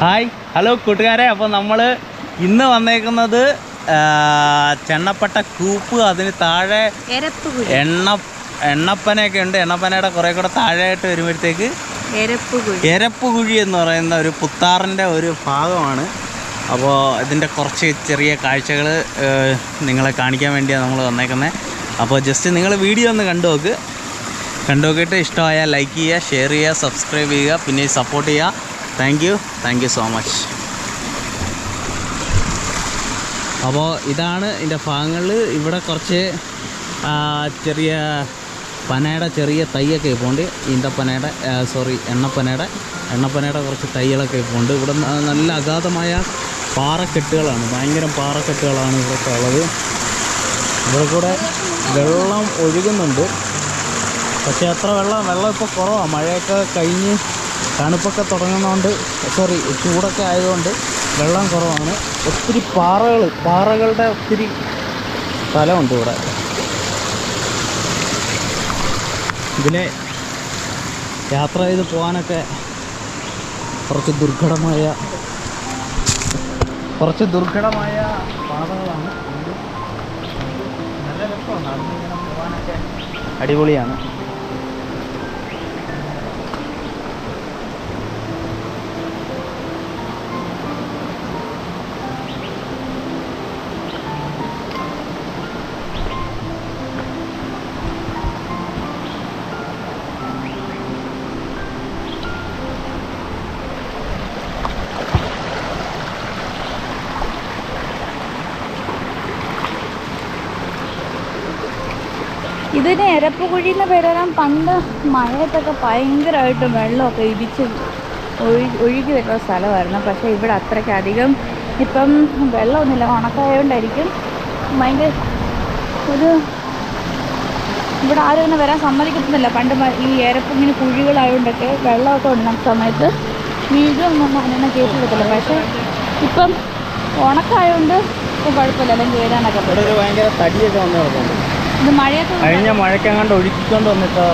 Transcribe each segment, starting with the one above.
Hi hello കൂട്ടുകാരെ, അപ്പോൾ നമ്മൾ ഇന്ന് വന്നേക്കുന്നത് ചെണ്ണപ്പട്ട കൂപ്പ്, അതിന് താഴെ എണ്ണപ്പനയൊക്കെ ഉണ്ട്. എണ്ണപ്പനയുടെ കുറേ കൂടെ താഴെയായിട്ട് വരുമ്പോഴത്തേക്ക് എരപ്പുകുഴി എന്ന് പറയുന്ന ഒരു പുത്താറിൻ്റെ ഒരു ഭാഗമാണ്. അപ്പോൾ ഇതിൻ്റെ കുറച്ച് ചെറിയ കാഴ്ചകൾ നിങ്ങളെ കാണിക്കാൻ വേണ്ടിയാണ് നമ്മൾ വന്നേക്കുന്നത്. അപ്പോൾ ജസ്റ്റ് നിങ്ങൾ വീഡിയോ ഒന്ന് കണ്ടു നോക്കിയിട്ട് ഇഷ്ടമായാൽ ലൈക്ക് ചെയ്യുക, ഷെയർ ചെയ്യുക, സബ്സ്ക്രൈബ് ചെയ്യുക, പിന്നെ സപ്പോർട്ട് ചെയ്യുക. Thank you so much. അപ്പോൾ ഇതാണ് ഇതിൻ്റെ ഭാഗങ്ങൾ. ഇവിടെ കുറച്ച് ചെറിയ പനയുടെ ചെറിയ തൈയൊക്കെ ഇപ്പോണ്ട്. എണ്ണപ്പനയുടെ കുറച്ച് തൈകളൊക്കെ ഇപ്പോണ്ട്. ഇവിടെ നല്ല അഗാധമായ പാറക്കെട്ടുകളാണ്, ഭയങ്കര പാറക്കെട്ടുകളാണ് ഇവിടെയൊക്കെ ഉള്ളത്. ഇവിടെ കൂടെ വെള്ളം ഒഴുകുന്നുണ്ട്, പക്ഷേ അത്ര വെള്ളം ഇപ്പോൾ കുറവാണ്. മഴയൊക്കെ കഴിഞ്ഞ് തണുപ്പൊക്കെ തുടങ്ങുന്നതുകൊണ്ട്, ചൂടൊക്കെ ആയതുകൊണ്ട് വെള്ളം കുറവാണ്. ഒത്തിരി പാറകളുടെ ഒത്തിരി സ്ഥലമുണ്ട് ഇവിടെ. ഇതിലെ യാത്ര ചെയ്ത് പോകാനൊക്കെ കുറച്ച് ദുർഘടമായ പാതകളാണ്. നല്ല രസമാണ്, നടന്നിങ്ങനെ പോകാനൊക്കെ അടിപൊളിയാണ്. ഇതിന് എരപ്പുകുഴി എന്ന് പേര് വരാൻ പണ്ട് മഴയത്തൊക്കെ ഭയങ്കരമായിട്ട് വെള്ളമൊക്കെ ഇടിച്ച് ഒഴുകി വരുന്ന സ്ഥലമായിരുന്നു. പക്ഷേ ഇവിടെ അത്രയ്ക്കധികം ഇപ്പം വെള്ളമൊന്നുമില്ല, ഉണക്കായതുകൊണ്ടായിരിക്കും. ഭയങ്കര ഇവിടെ ആരും ഇങ്ങനെ വരാൻ സമ്മതിക്കത്തുന്നില്ല. പണ്ട് ഈ എരപ്പിങ്ങനെ കുഴികളായതുകൊണ്ടൊക്കെ വെള്ളമൊക്കെ ഉണ്ടാകുന്ന സമയത്ത് വീഴുമെന്നൊന്നും അങ്ങനെ കേട്ടിടത്തില്ല. പക്ഷേ ഇപ്പം ഉണക്കായതുകൊണ്ട് ഇപ്പം കുഴപ്പമില്ല, അല്ലെങ്കിൽ വീഴാനൊക്കെ ഭയങ്കര തടിയൊക്കെ വന്നു. കഴിഞ്ഞ മഴക്കങ്ങാണ്ട് ഒഴുക്കിക്കൊണ്ട് വന്നിട്ട്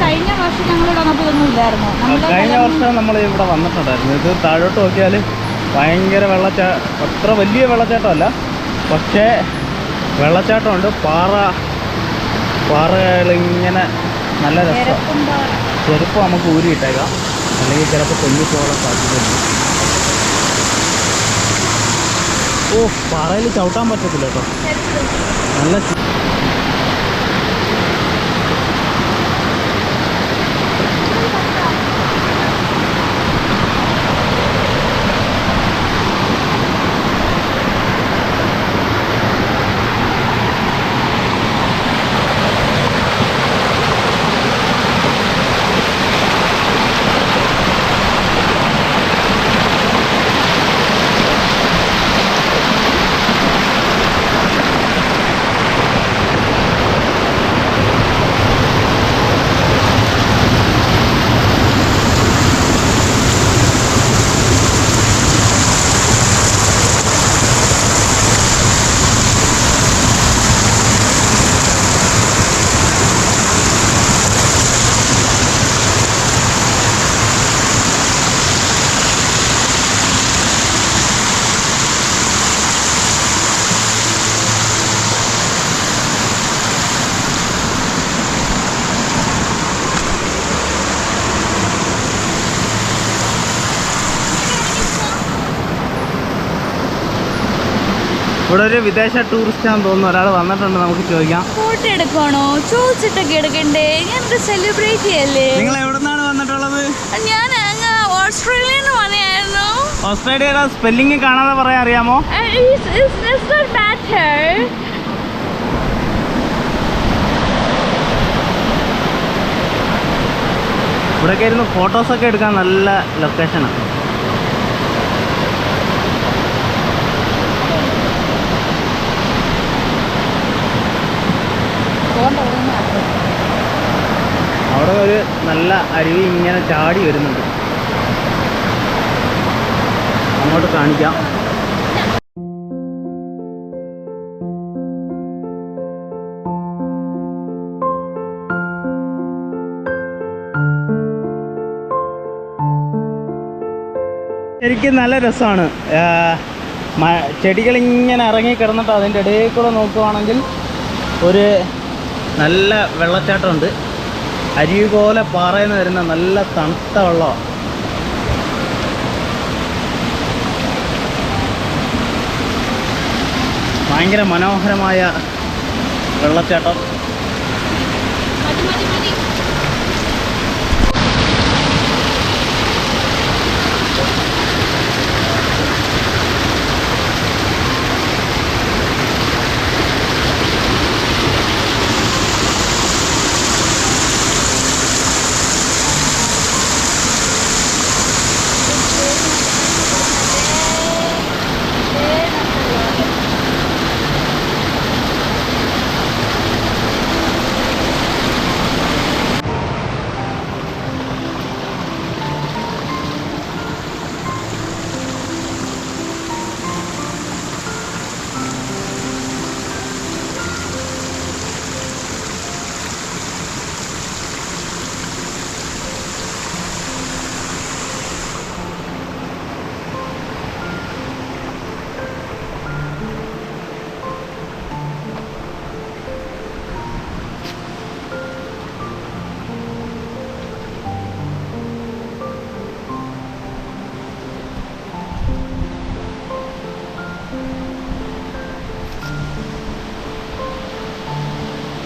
കഴിഞ്ഞ വർഷം ഞങ്ങളിവിടെ വന്നപ്പോൾ ഇതൊന്നും ഇല്ലായിരുന്നു. കഴിഞ്ഞ വർഷം നമ്മൾ ഇവിടെ വന്നിട്ടുണ്ടായിരുന്നു. ഇത് താഴോട്ട് നോക്കിയാൽ ഭയങ്കര അത്ര വലിയ വെള്ളച്ചാട്ടമല്ല, പക്ഷേ വെള്ളച്ചാട്ടമുണ്ട്. പാറകളിങ്ങനെ നല്ല രസം. ചെരുപ്പ് നമുക്ക് ഊരിയിട്ടേക്കാം, അല്ലെങ്കിൽ ചിലപ്പോൾ തെന്നിപ്പോകാൻ സാധ്യതയുണ്ട്. പാറയിൽ ചവിട്ടാൻ പറ്റത്തില്ല കേട്ടോ, നല്ല ഇവിടെ ഒരു വിദേശ ടൂറിസ്റ്റാന്ന് തോന്നുന്നു. ഒരാൾ വന്നിട്ടുണ്ട്, നമുക്ക് ചോദിക്കാം. ഫോട്ടോ എടുക്കണോ? ചോദിച്ചിട്ടൊക്കെ എടുക്കണ്ടേ? ഞാനൊരു സെലിബ്രേറ്റ് ചെയ്യല്ലേ. നിങ്ങൾ എവിടെ നിന്നാണ് വന്നിട്ടുള്ളത്? ഞാൻ ഓസ്ട്രേലിയയിൽ നിന്ന് വന്നതായിരുന്നു. ഓസ്ട്രേലിയയുടെ സ്പെല്ലിംഗ് കാണാതെ പറയാൻ അറിയാമോ? ഇവിടെയൊക്കെ ഇരുന്ന് ഫോട്ടോസൊക്കെ എടുക്കാൻ നല്ല ലൊക്കേഷനാണ്. അവിടെ ഒരു നല്ല അരുവി ഇങ്ങനെ ചാടി വരുന്നുണ്ട്, അങ്ങോട്ട് കാണിക്കാം. ശരിക്കും നല്ല രസമാണ്. ചെടികളിങ്ങനെ ഇറങ്ങി കിടന്നിട്ട് അതിൻ്റെ ഇടയിൽ കൂടെ നോക്കുവാണെങ്കിൽ ഒരു നല്ല വെള്ളച്ചാട്ടമുണ്ട്. അരികോല പാറയിൽ നിന്ന് വരുന്ന നല്ല തണുത്ത വെള്ളമാണ്. ഭയങ്കര മനോഹരമായ വെള്ളച്ചാട്ടം.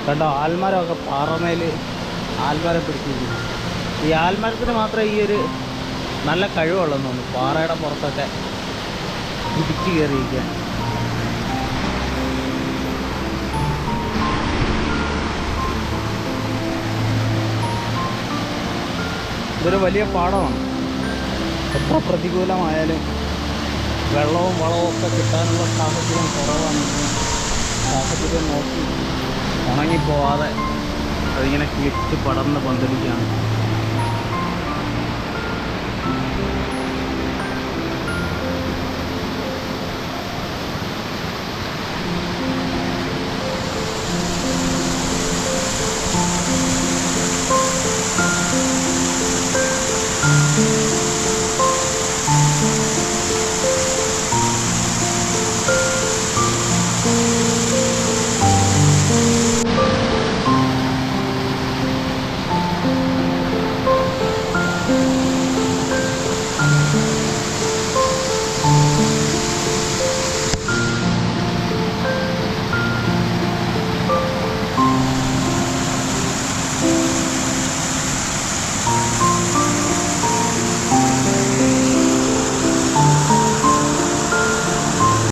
കണ്ടോ, ആൽമരമൊക്കെ പാറമേൽ ആൽമരം പിടിച്ചിരിക്കുന്നു. ഈ ആൽമരത്തിന് മാത്രമേ ഈ ഒരു നല്ല കഴിവുള്ളെന്ന് തോന്നുന്നു, പാറയുടെ പുറത്തൊക്കെ ഇടിച്ചു കയറിയിരിക്കാൻ. ഇതൊരു വലിയ പാടമാണ്. എത്ര പ്രതികൂലമായാലും വെള്ളവും വളവും ഒക്കെ കിട്ടാനുള്ള സാഹചര്യം കുറവാണ്. സാഹചര്യം നോക്കി ഉണങ്ങിപ്പോവാതെ അതിങ്ങനെ കിളിച്ച് പടർന്ന് പന്തലിക്കുകയാണ്.